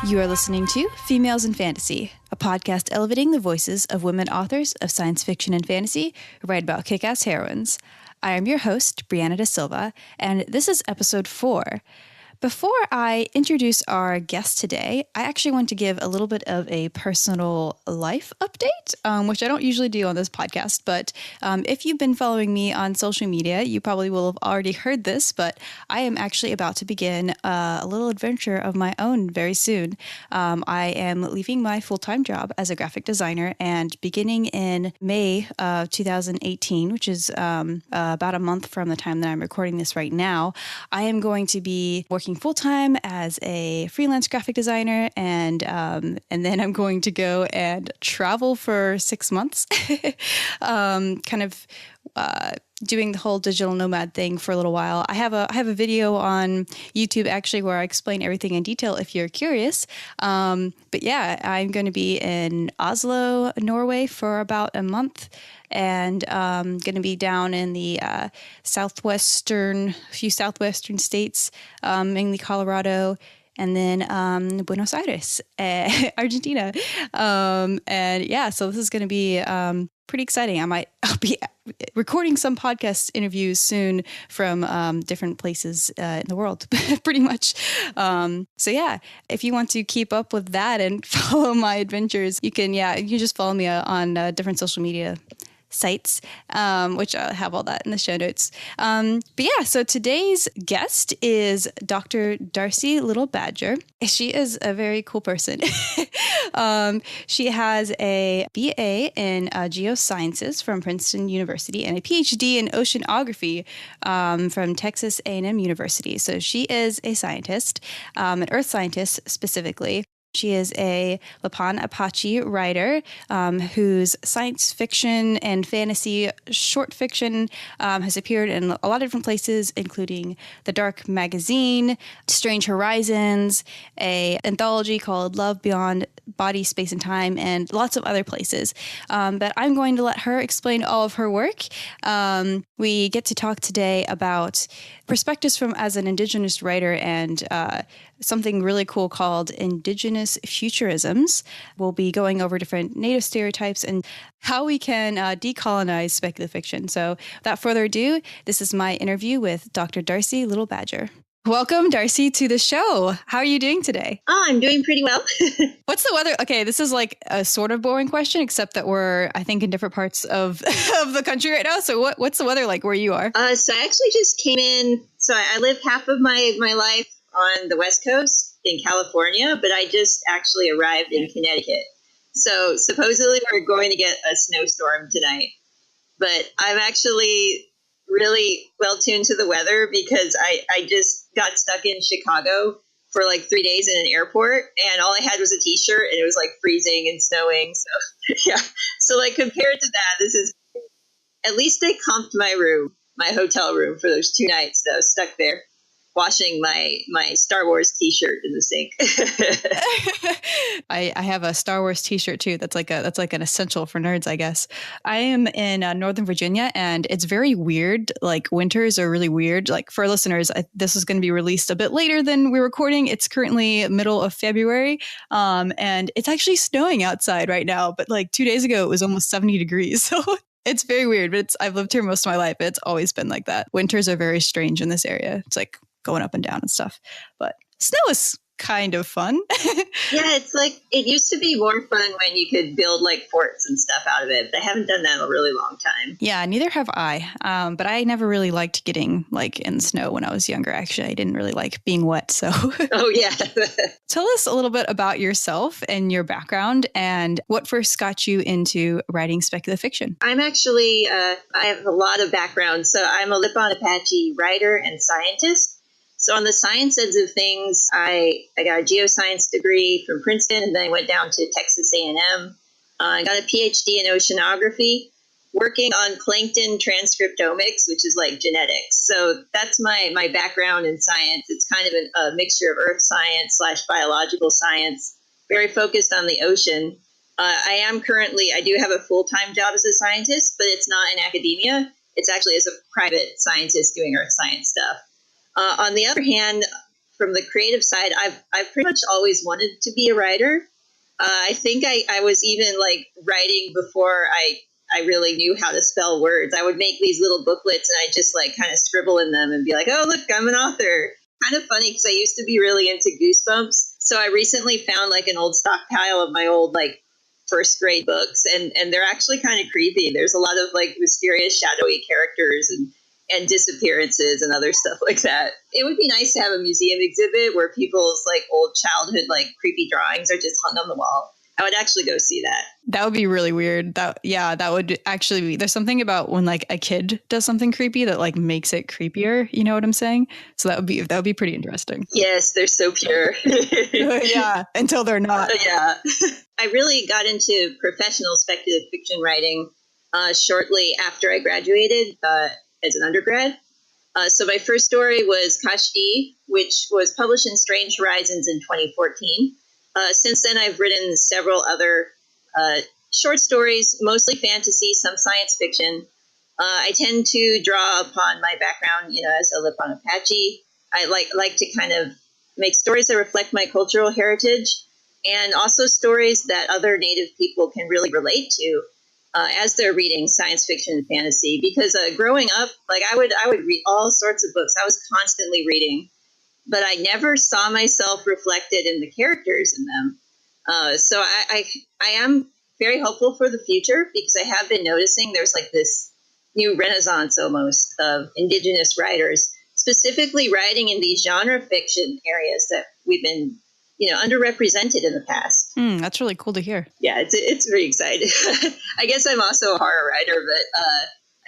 You are listening to Females in Fantasy, a podcast elevating the voices of women authors of science fiction and fantasy who write about kick-ass heroines. I am your host, Brianna Da Silva, and this is episode 4. Before I introduce our guest today, I actually want to give a little bit of a personal life update, which I don't usually do on this podcast, but if you've been following me on social media, you probably will have already heard this, but I am actually about to begin a little adventure of my own very soon. I am leaving my full-time job as a graphic designer, and beginning in May of 2018, which is about a month from the time that I'm recording this right now, I am going to be working full-time as a freelance graphic designer, and then I'm going to go and travel for 6 months, doing the whole digital nomad thing for a little while. I have a video on YouTube actually where I explain everything in detail if you're curious. But yeah, I'm going to be in Oslo, Norway for about a month, and going to be down in the southwestern states, mainly Colorado, and then Buenos Aires, Argentina. And yeah, so this is going to be pretty exciting. I'll be recording some podcast interviews soon from different places in the world, pretty much. So yeah, if you want to keep up with that and follow my adventures, you can just follow me on different social media sites, which I'll have all that in the show notes. But yeah, so today's guest is Dr. Darcie Little Badger. She is a very cool person. She has a BA in geosciences from Princeton University and a PhD in oceanography from Texas A&M University. So she is a scientist, an earth scientist specifically. She is a Lipan Apache writer whose science fiction and fantasy short fiction has appeared in a lot of different places, including The Dark Magazine, Strange Horizons, an anthology called Love Beyond Body, Space, and Time, and lots of other places. But I'm going to let her explain all of her work. We get to talk today about perspectives from as an Indigenous writer and something really cool called Indigenous futurisms. We'll be going over different Native stereotypes and how we can decolonize speculative fiction. So without further ado, this is my interview with Dr. Darcie Little Badger. Welcome, Darcie, to the show. How are you doing today? Oh, I'm doing pretty well. What's the weather? Okay, this is like a sort of boring question, except that we're, I think, in different parts of the country right now. So what's the weather like where you are? So I actually just came in. So I lived half of my life on the West Coast in California, but I just actually arrived in Connecticut. So supposedly we're going to get a snowstorm tonight. But I'm actually really well tuned to the weather because I just got stuck in Chicago for like 3 days in an airport, and all I had was a t-shirt, and it was like freezing and snowing. So yeah, so like compared to that, this is, at least they comped my hotel room for those 2 nights that I was stuck there washing my Star Wars t-shirt in the sink. I have a Star Wars t-shirt too. That's like an essential for nerds, I guess. I am in Northern Virginia, and it's very weird. Like winters are really weird. Like for listeners, this is going to be released a bit later than we're recording. It's currently middle of February, and it's actually snowing outside right now. But like 2 days ago, it was almost 70 degrees. So it's very weird. But I've lived here most of my life. It's always been like that. Winters are very strange in this area. It's like going up and down and stuff, but snow is kind of fun. Yeah, it's like, it used to be more fun when you could build like forts and stuff out of it, but I haven't done that in a really long time. Yeah, neither have I. But I never really liked getting like in the snow when I was younger. Actually, I didn't really like being wet. So oh yeah. Tell us a little bit about yourself and your background and what first got you into writing speculative fiction. I'm actually, I have a lot of background. So I'm a Lipan Apache writer and scientist. So on the science ends of things, I got a geoscience degree from Princeton, and then I went down to Texas A&M. I got a PhD in oceanography, working on plankton transcriptomics, which is like genetics. So that's my background in science. It's kind of a mixture of earth science / biological science, very focused on the ocean. I do have a full-time job as a scientist, but it's not in academia. It's actually as a private scientist doing earth science stuff. On the other hand, from the creative side, I've pretty much always wanted to be a writer. I think I was even like writing before I really knew how to spell words. I would make these little booklets and I just like kind of scribble in them and be like, oh, look, I'm an author. Kind of funny because I used to be really into Goosebumps. So I recently found like an old stockpile of my old like first grade books, and they're actually kind of creepy. There's a lot of like mysterious, shadowy characters and disappearances and other stuff like that. It would be nice to have a museum exhibit where people's like old childhood like creepy drawings are just hung on the wall. I would actually go see that. That would be really weird. That would actually be, there's something about when like a kid does something creepy that like makes it creepier. You know what I'm saying? So that would be pretty interesting. Yes, they're so pure. Yeah, until they're not. Yeah. I really got into professional speculative fiction writing shortly after I graduated as an undergrad. So my first story was Kashti, which was published in Strange Horizons in 2014. Since then, I've written several other short stories, mostly fantasy, some science fiction. I tend to draw upon my background, as a Lipan Apache. I like to kind of make stories that reflect my cultural heritage, and also stories that other Native people can really relate to as they're reading science fiction and fantasy. Because growing up, like I would read all sorts of books. I was constantly reading, but I never saw myself reflected in the characters in them. So I am very hopeful for the future because I have been noticing there's like this new renaissance almost of Indigenous writers, specifically writing in these genre fiction areas that we've been, underrepresented in the past. That's really cool to hear. Yeah, it's very exciting. I guess I'm also a horror writer, but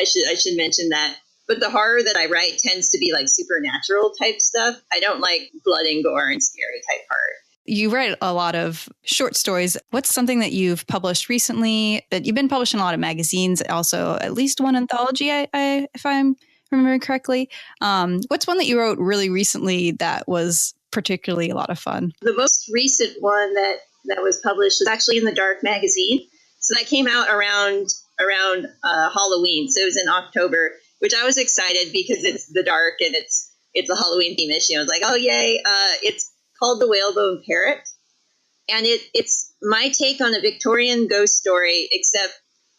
I should mention that. But the horror that I write tends to be like supernatural type stuff. I don't like blood and gore and scary type horror. You write a lot of short stories. What's something that you've published recently that you've been published in a lot of magazines, also at least one anthology, if I'm remembering correctly. What's one that you wrote really recently that was particularly a lot of fun? The most recent one that was published was actually in the Dark magazine. So that came out around Halloween. So it was in October, which I was excited because it's the Dark and it's a Halloween theme issue. I was like, oh yay! It's called The Whalebone Carrots, and it's my take on a Victorian ghost story, except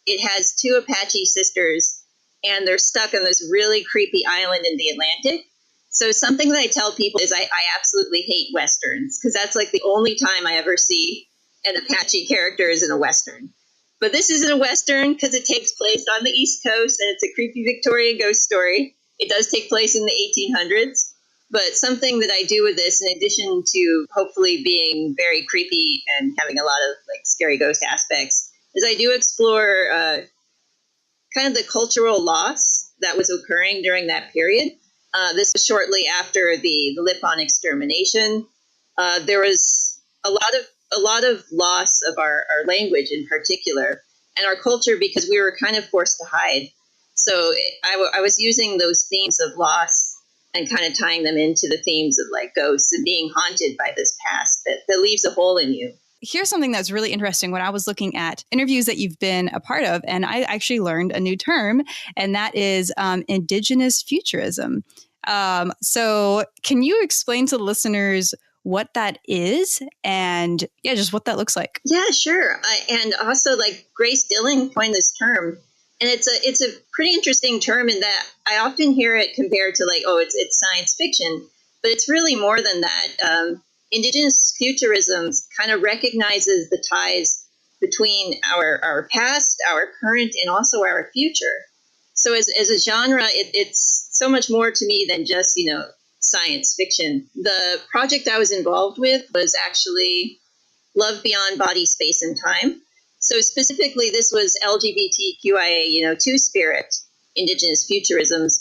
it has two Apache sisters, and they're stuck on this really creepy island in the Atlantic. So something that I tell people is I absolutely hate Westerns, because that's like the only time I ever see an Apache character is in a Western. But this isn't a Western because it takes place on the East Coast, and it's a creepy Victorian ghost story. It does take place in the 1800s. But something that I do with this, in addition to hopefully being very creepy and having a lot of like scary ghost aspects, is I do explore kind of the cultural loss that was occurring during that period. This was shortly after the Lipan extermination. There was a lot of loss of our language in particular, and our culture, because we were kind of forced to hide. So I was using those themes of loss and kind of tying them into the themes of like ghosts and being haunted by this past that leaves a hole in you. Here's something that's really interesting. When I was looking at interviews that you've been a part of, and I actually learned a new term, and that is Indigenous futurism. So can you explain to the listeners what that is and just what that looks like? Yeah, sure. And also like Grace Dillon coined this term. And it's a pretty interesting term in that I often hear it compared to like, oh, it's science fiction, but it's really more than that. Indigenous futurism kind of recognizes the ties between our past, our current, and also our future. So as a genre, it's so much more to me than just, science fiction. The project I was involved with was actually Love Beyond Body, Space, and Time. So specifically, this was LGBTQIA, two-spirit Indigenous futurisms.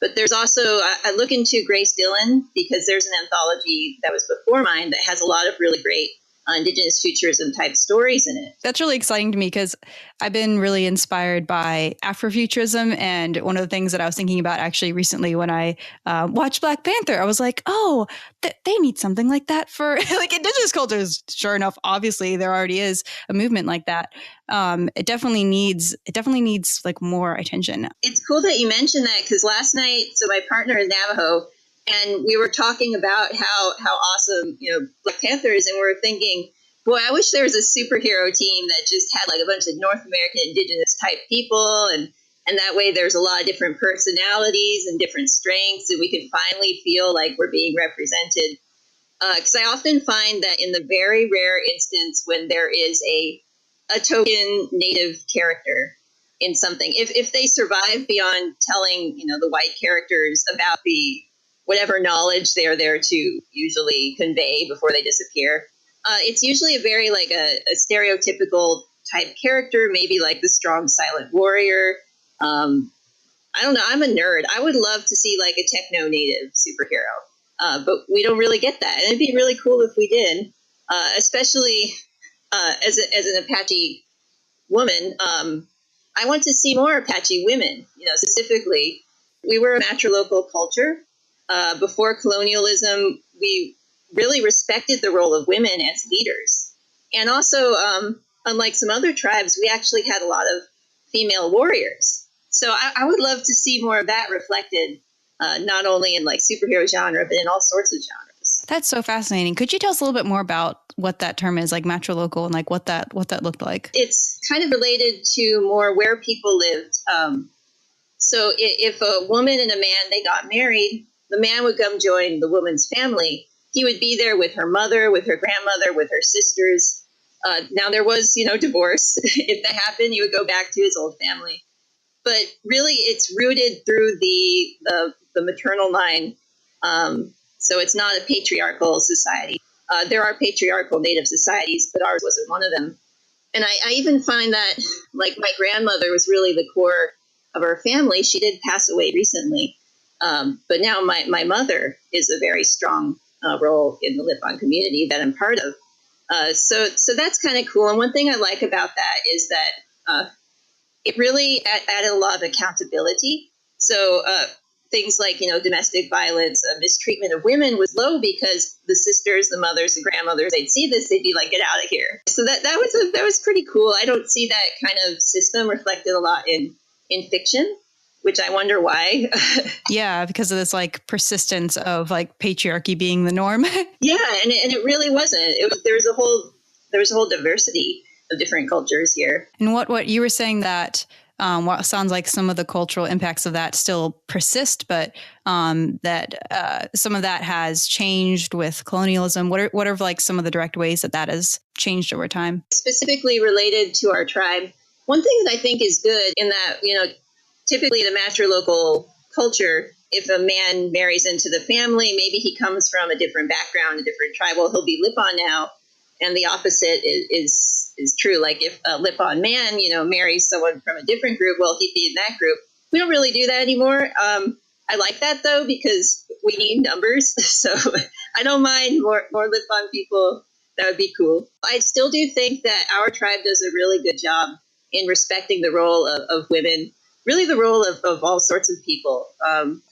But there's also, I look into Grace Dillon because there's an anthology that was before mine that has a lot of really great Indigenous futurism type stories in it. That's really exciting to me because I've been really inspired by Afrofuturism. And one of the things that I was thinking about actually recently when I watched Black Panther, I was like, oh, they need something like that for like Indigenous cultures. Sure enough, obviously there already is a movement like that. It definitely needs like more attention. It's cool that you mentioned that because last night, so my partner is Navajo, And we were talking about how awesome, Black Panther is, and we were thinking, boy, I wish there was a superhero team that just had like a bunch of North American indigenous type people, and that way there's a lot of different personalities and different strengths, and we could finally feel like we're being represented. Because I often find that in the very rare instance when there is a token native character in something, if they survive beyond telling, the white characters about the whatever knowledge they're there to usually convey before they disappear, it's usually a very like a stereotypical type character, maybe like the strong silent warrior. I don't know. I'm a nerd. I would love to see like a techno native superhero, but we don't really get that. And it'd be really cool if we did, especially as an Apache woman. I want to see more Apache women, specifically. We were a matrilocal culture. Before colonialism, we really respected the role of women as leaders. And also, unlike some other tribes, we actually had a lot of female warriors. So I would love to see more of that reflected, not only in like superhero genre, but in all sorts of genres. That's so fascinating. Could you tell us a little bit more about what that term is, like matrilocal, and like what that looked like? It's kind of related to more where people lived. So if a woman and a man, they got married, the man would come join the woman's family. He would be there with her mother, with her grandmother, with her sisters. Now there was, divorce. If that happened, he would go back to his old family. But really, it's rooted through the maternal line. So it's not a patriarchal society. There are patriarchal Native societies, but ours wasn't one of them. And I even find that, like, my grandmother was really the core of our family. She did pass away recently. But now my mother is a very strong role in the Lipan community that I'm part of. So that's kind of cool. And one thing I like about that is that it really added a lot of accountability. So things like, domestic violence, mistreatment of women was low because the sisters, the mothers, the grandmothers, they'd see this, they'd be like, get out of here. So that was pretty cool. I don't see that kind of system reflected a lot in fiction, which I wonder why. Yeah, because of this like persistence of like patriarchy being the norm. Yeah, and it really wasn't. There was a whole diversity of different cultures here. And what you were saying that what sounds like some of the cultural impacts of that still persist, but that some of that has changed with colonialism. What are like some of the direct ways that has changed over time? Specifically related to our tribe, one thing that I think is good in that, typically the matrilocal culture, if a man marries into the family, maybe he comes from a different background, a different tribe, well, he'll be Lipan now. And the opposite is true. Like if a Lipan man, marries someone from a different group, well, he'd be in that group. We don't really do that anymore. I like that, though, because we need numbers. So I don't mind more Lipan people. That would be cool. I still do think that our tribe does a really good job in respecting the role of women, really the role of all sorts of people.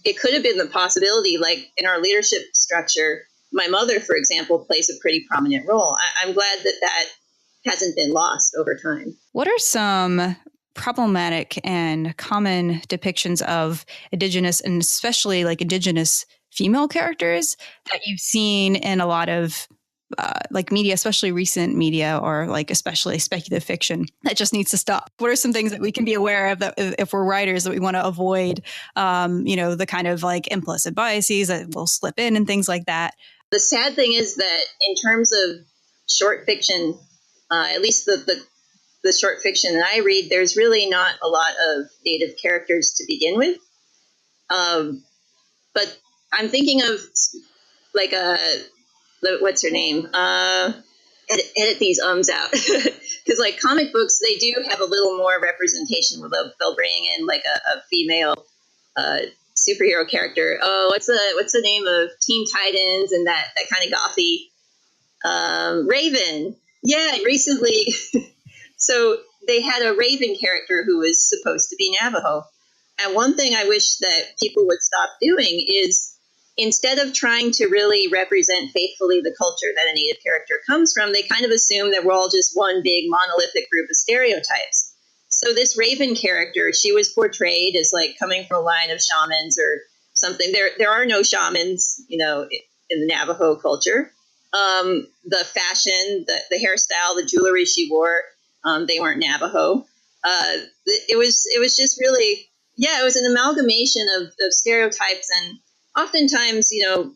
It could have been the possibility, like in our leadership structure, my mother, for example, plays a pretty prominent role. I'm glad that hasn't been lost over time. What are some problematic and common depictions of Indigenous, and especially like Indigenous female characters, that you've seen in a lot of like media, especially recent media, or like especially speculative fiction, that just needs to stop? What are some things that we can be aware of that if we're writers that we want to avoid, the kind of like implicit biases that will slip in and things like that? The sad thing is that in terms of short fiction, at least the short fiction that I read, there's really not a lot of Native characters to begin with. But I'm thinking of like what's her name? Edit these ums out. Because like comic books, they do have a little more representation where they'll bring in like a female superhero character. Oh, what's the name of Teen Titans and that kind of gothy Raven? Yeah, recently. So they had a Raven character who was supposed to be Navajo. And one thing I wish that people would stop doing is, instead of trying to really represent faithfully the culture that a Native character comes from, they kind of assume that we're all just one big monolithic group of stereotypes. So this Raven character, she was portrayed as like coming from a line of shamans or something. There are no shamans, in the Navajo culture. The fashion, the hairstyle, the jewelry she wore, they weren't Navajo. It was just really, it was an amalgamation of stereotypes, and oftentimes,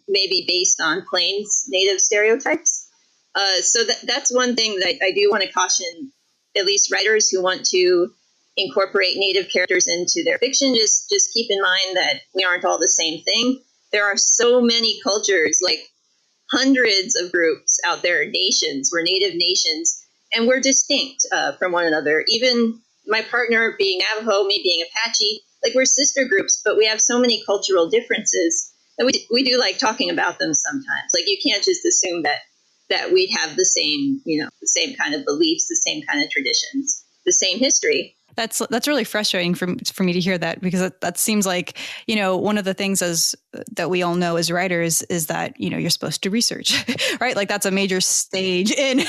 maybe based on Plains Native stereotypes. So that's one thing that I do want to caution, at least writers who want to incorporate Native characters into their fiction. Just keep in mind that we aren't all the same thing. There are so many cultures, like hundreds of groups out there, nations. We're Native nations, and we're distinct from one another. Even my partner being Navajo, me being Apache, like we're sister groups, but we have so many cultural differences that we do like talking about them sometimes. Like you can't just assume that we'd have the same, the same kind of beliefs, the same kind of traditions, the same history. That's really frustrating for me to hear that, because that seems like, one of the things that we all know as writers is that, you're supposed to research, right? Like that's a major stage in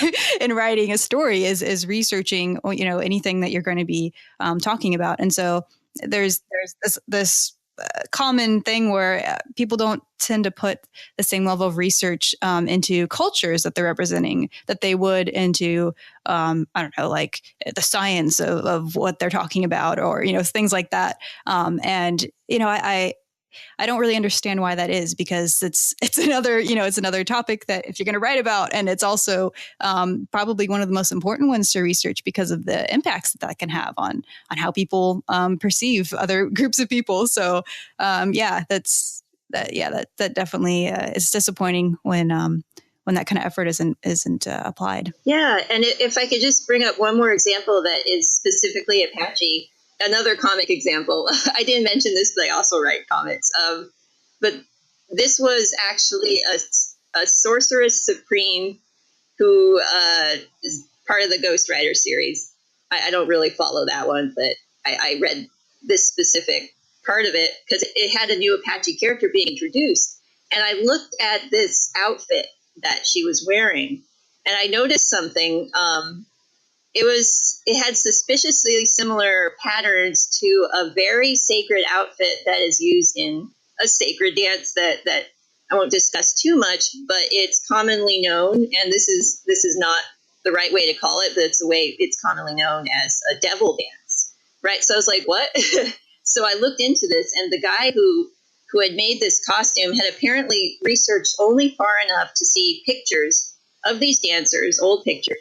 writing a story is researching, anything that you're going to be talking about. And so there's this common thing where people don't tend to put the same level of research into cultures that they're representing that they would into, I don't know, like the science of what they're talking about, or, things like that. And, I don't really understand why that is, because it's another, it's another topic that if you're going to write about, and it's also probably one of the most important ones to research because of the impacts that can have on how people perceive other groups of people. So that definitely is disappointing when that kind of effort isn't applied. Yeah, and if I could just bring up one more example that is specifically Apache. Another comic example. I didn't mention this, but I also write comics. But this was actually a sorceress supreme who is part of the Ghost Rider series. I don't really follow that one, but I read this specific part of it because it had a new Apache character being introduced. And I looked at this outfit that she was wearing, and I noticed something. It had suspiciously similar patterns to a very sacred outfit that is used in a sacred dance that I won't discuss too much, but it's commonly known, and this is not the right way to call it, but it's the way it's commonly known as a devil dance, right? So I was like, what? So I looked into this, and the guy who had made this costume had apparently researched only far enough to see pictures of these dancers, old pictures.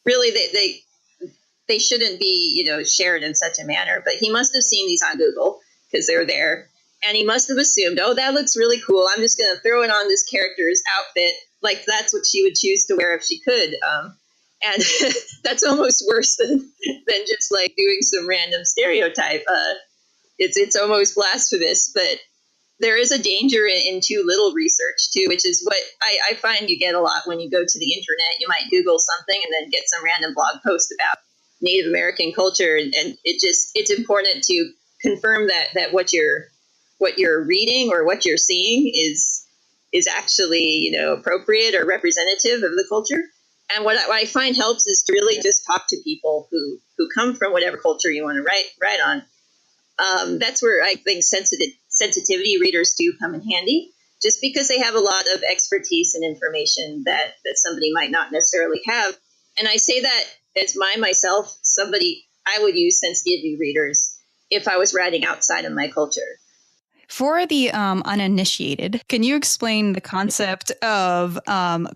Really, they shouldn't be, shared in such a manner. But he must have seen these on Google because they're there. And he must have assumed, oh, that looks really cool. I'm just going to throw it on this character's outfit. Like that's what she would choose to wear if she could. And that's almost worse than just like doing some random stereotype. It's almost blasphemous. But there is a danger in too little research, too, which is what I find you get a lot when you go to the internet. You might Google something and then get some random blog post about Native American culture, and it's important to confirm that what you're reading or what you're seeing is actually appropriate or representative of the culture. And what I find helps is to really just talk to people who come from whatever culture you want to write on. That's where I think sensitivity readers do come in handy, just because they have a lot of expertise and information that somebody might not necessarily have. And I say that as myself, somebody I would use sensitivity readers if I was writing outside of my culture. For the uninitiated, can you explain the concept of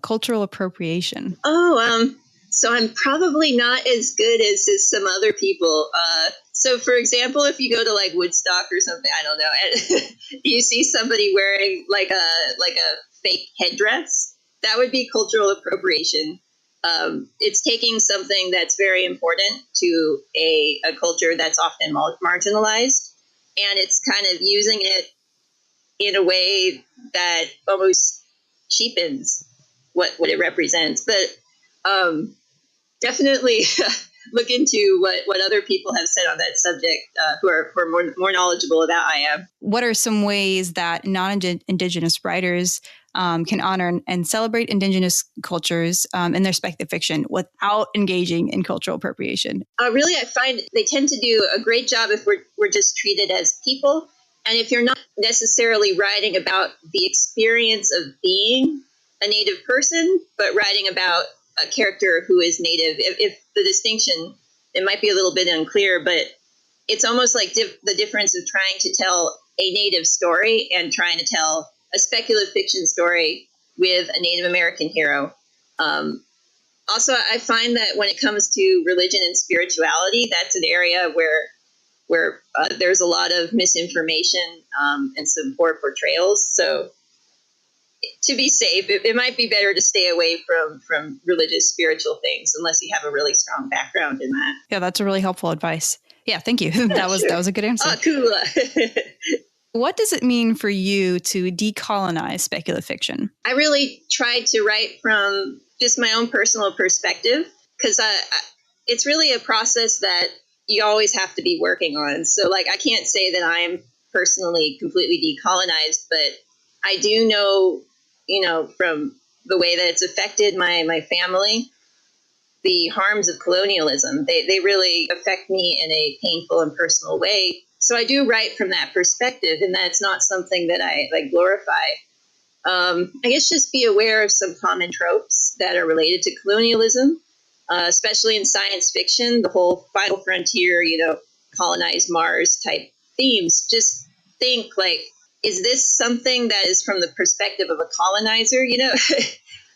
cultural appropriation? So I'm probably not as good as some other people. So, for example, if you go to like Woodstock or something, I don't know, and you see somebody wearing like a fake headdress, that would be cultural appropriation. It's taking something that's very important to a culture that's often marginalized, and it's kind of using it in a way that almost cheapens what it represents. But definitely look into what other people have said on that subject who are more knowledgeable than I am. What are some ways that non-Indigenous writers can honor and celebrate Indigenous cultures in their speculative fiction without engaging in cultural appropriation? Really, I find they tend to do a great job if we're just treated as people And if you're not necessarily writing about the experience of being a Native person, but writing about a character who is Native, if the distinction, it might be a little bit unclear, but it's almost like the difference of trying to tell a Native story and trying to tell a speculative fiction story with a Native American hero. Also, I find that when it comes to religion and spirituality, that's an area where there's a lot of misinformation and some poor portrayals. So to be safe, it might be better to stay away from religious, spiritual things unless you have a really strong background in that. Yeah, that's a really helpful advice. Yeah, thank you. That was a good answer. Oh, cool. What does it mean for you to decolonize speculative fiction? I really tried to write from just my own personal perspective because it's really a process that you always have to be working on. So, like, I can't say that I'm personally completely decolonized, but I do know, from the way that it's affected my family, the harms of colonialism, they really affect me in a painful and personal way. So I do write from that perspective, and that's not something that I glorify. I guess just be aware of some common tropes that are related to colonialism, especially in science fiction, the whole final frontier, colonize Mars type themes. Just think like, is this something that is from the perspective of a colonizer?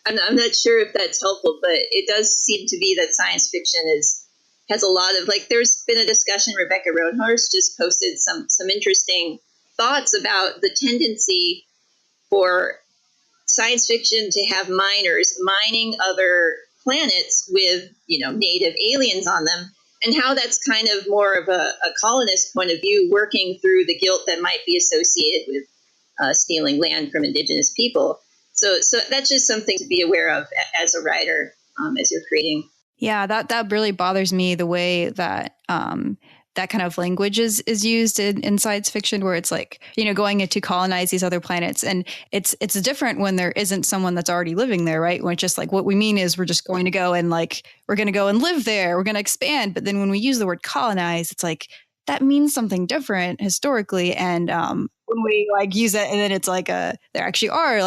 I'm not sure if that's helpful, but it does seem to be that science fiction has a lot of, there's been a discussion, Rebecca Roanhorst just posted some interesting thoughts about the tendency for science fiction to have miners mining other planets with, native aliens on them, and how that's kind of more of a colonist point of view, working through the guilt that might be associated with stealing land from indigenous people. So that's just something to be aware of as a writer, as you're creating. Yeah, that really bothers me, the way that that kind of language is used in science fiction, where it's like, going to colonize these other planets. And it's different when there isn't someone that's already living there, right? When it's just like, what we mean is we're just going to go and we're going to go and live there. We're going to expand. But then when we use the word colonize, it's like, that means something different historically. And when we use it, and then it's like there actually are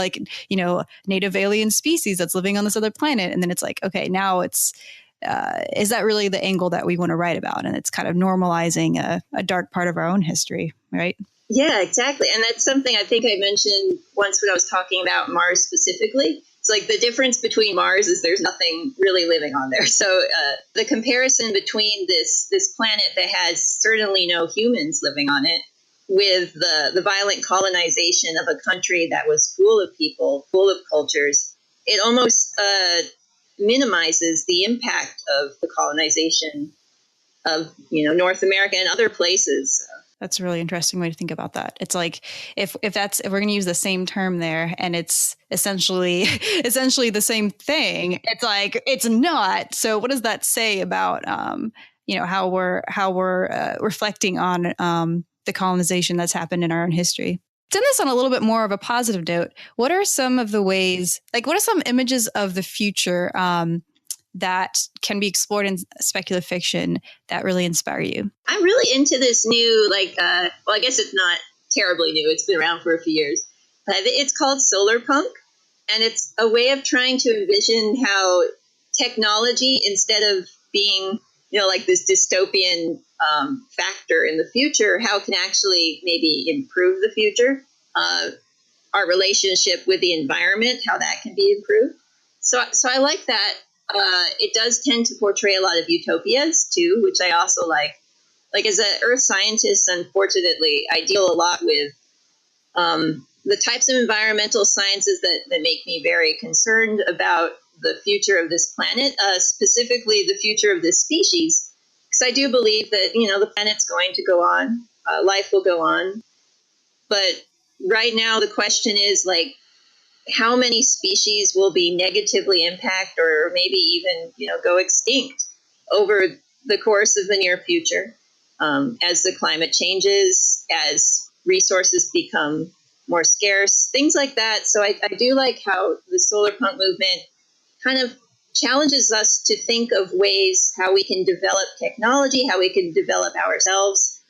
native alien species that's living on this other planet. And then it's like, okay, now it's, is that really the angle that we want to write about? And it's kind of normalizing a dark part of our own history, right? Yeah, exactly. And that's something I think I mentioned once when I was talking about Mars specifically. It's like the difference between Mars is there's nothing really living on there. So the comparison between this planet that has certainly no humans living on it with the violent colonization of a country that was full of people, full of cultures, it almost minimizes the impact of the colonization of North America and other places. That's a really interesting way to think about that. It's like, if we're going to use the same term there, and it's essentially the same thing, it's like, it's not. So what does that say about how we're reflecting on the colonization that's happened in our own history? To end this on a little bit more of a positive note, what are some of the ways, what are some images of the future that can be explored in speculative fiction that really inspire you? I'm really into this new, I guess it's not terribly new. It's been around for a few years. It's called solarpunk, and it's a way of trying to envision how technology, instead of being, this dystopian factor in the future, how it can actually maybe improve the future. Our relationship with the environment, how that can be improved. So I like that. It does tend to portray a lot of utopias too, which I also like. As an earth scientist, unfortunately, I deal a lot with the types of environmental sciences that make me very concerned about the future of this planet, specifically the future of this species. Because I do believe that, the planet's going to go on, life will go on. But right now the question is, how many species will be negatively impacted or maybe even, go extinct over the course of the near future, as the climate changes, as resources become more scarce, things like that. So I do like how the solarpunk movement kind of challenges us to think of ways how we can develop technology, how we can develop ourselves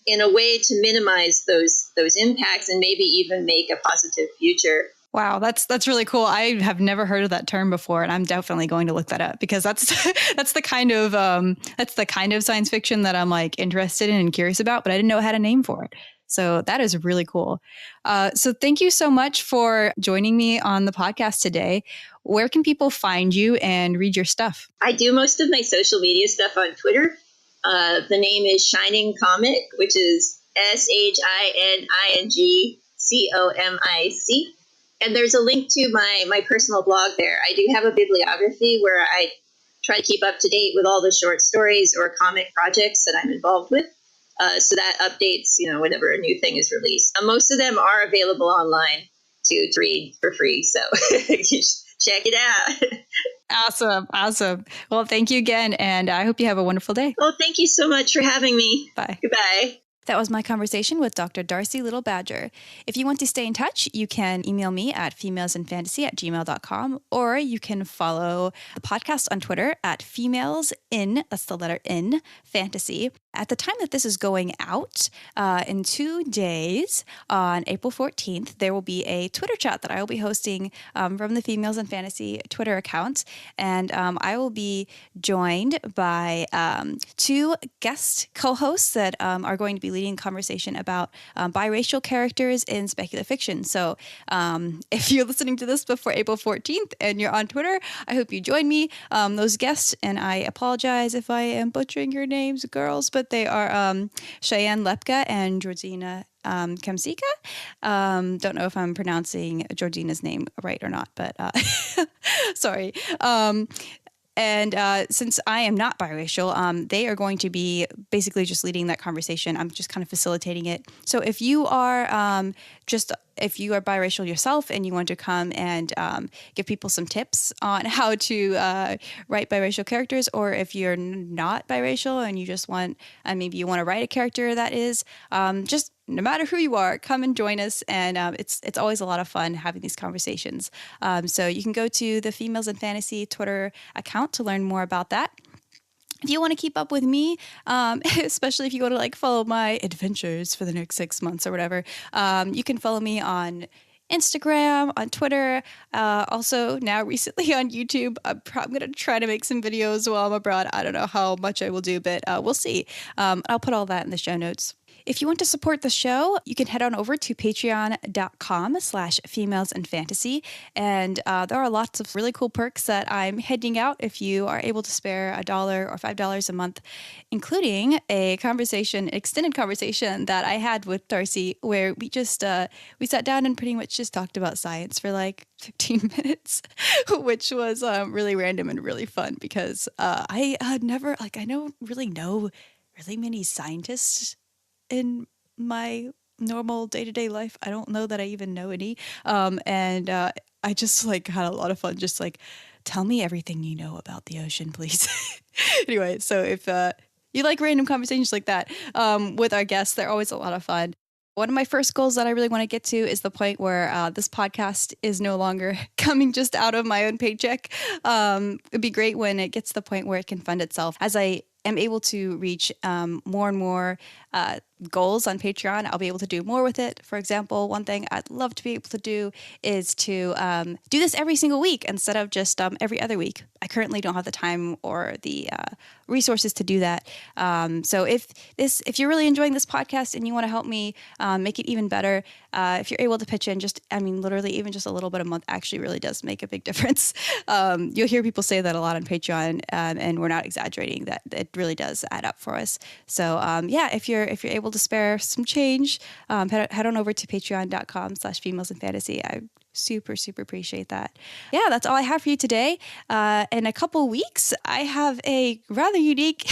in a way to minimize those impacts and maybe even make a positive future. Wow, that's really cool. I have never heard of that term before, and I'm definitely going to look that up because that's that's the kind of science fiction that I'm like interested in and curious about, but I didn't know it had a name for it. So that is really cool. So thank you so much for joining me on the podcast today. Where can people find you and read your stuff? I do most of my social media stuff on Twitter. The name is Shining Comic, which is SHININGCOMIC. And there's a link to my personal blog there. I do have a bibliography where I try to keep up to date with all the short stories or comic projects that I'm involved with. So that updates, whenever a new thing is released. Most of them are available online to read for free. So check it out. Awesome. Well, thank you again. And I hope you have a wonderful day. Well, thank you so much for having me. Bye. Goodbye. That was my conversation with Dr. Darcie Little Badger. If you want to stay in touch, you can email me at femalesinfantasy@gmail.com, or you can follow the podcast on Twitter at femalesin, that's the letter N, fantasy. At the time that this is going out, in 2 days, on April 14th, there will be a Twitter chat that I will be hosting from the Females in Fantasy Twitter account. And I will be joined by 2 guest co-hosts that are going to be leading a conversation about biracial characters in speculative fiction. So if you're listening to this before April 14th and you're on Twitter, I hope you join me. Those guests, and I apologize if I am butchering your names, girls, but they are Cheyenne Lepka and Georgina Kamsika. Don't know if I'm pronouncing Georgina's name right or not, but sorry. And since I am not biracial, they are going to be basically just leading that conversation. I'm just kind of facilitating it. So if you are if you are biracial yourself and you want to come and give people some tips on how to write biracial characters, or if you're not biracial and you just want, maybe you want to write a character that is, just no matter who you are, come and join us. And it's always a lot of fun having these conversations. So you can go to the Females in Fantasy Twitter account to learn more about that. If you want to keep up with me, especially if you want to follow my adventures for the next 6 months or whatever, you can follow me on Instagram, on Twitter, also now recently on YouTube. I'm going to try to make some videos while I'm abroad. I don't know how much I will do, but we'll see. I'll put all that in the show notes. If you want to support the show, you can head on over to patreon.com/femalesinfantasy. And there are lots of really cool perks that I'm handing out if you are able to spare $1 or $5 a month, including a extended conversation that I had with Darcie, where we just, we sat down and pretty much just talked about science for 15 minutes, which was really random and really fun because I don't really know really many scientists in my normal day-to-day life. I don't know that I even know any. And I just had a lot of fun. Just tell me everything you know about the ocean, please. Anyway, so if you like random conversations like that with our guests, they're always a lot of fun. One of my first goals that I really want to get to is the point where this podcast is no longer coming just out of my own paycheck. It'd be great when it gets to the point where it can fund itself. As I am able to reach more and more goals on Patreon, I'll be able to do more with it. For example, one thing I'd love to be able to do is to do this every single week instead of just every other week. I currently don't have the time or the resources to do that. So if you're really enjoying this podcast and you want to help me make it even better, if you're able to pitch in literally even just a little bit a month actually really does make a big difference. You'll hear people say that a lot on Patreon, and we're not exaggerating, that it really does add up for us. So if you're able to spare some change, head on over to patreon.com/femalesinfantasy. I super appreciate that. Yeah, that's all I have for you today. In a couple weeks, I have a rather unique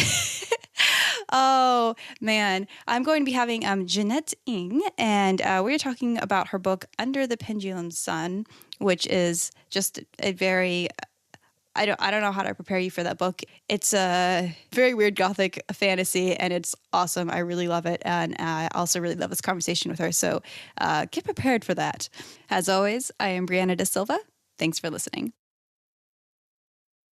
oh man, I'm going to be having Jeanette Ng, and we're talking about her book Under the Pendulum Sun, which is just a very I don't know how to prepare you for that book. It's a very weird gothic fantasy, and it's awesome. I really love it, and I also really love this conversation with her. So get prepared for that. As always, I am Brianna Da Silva. Thanks for listening.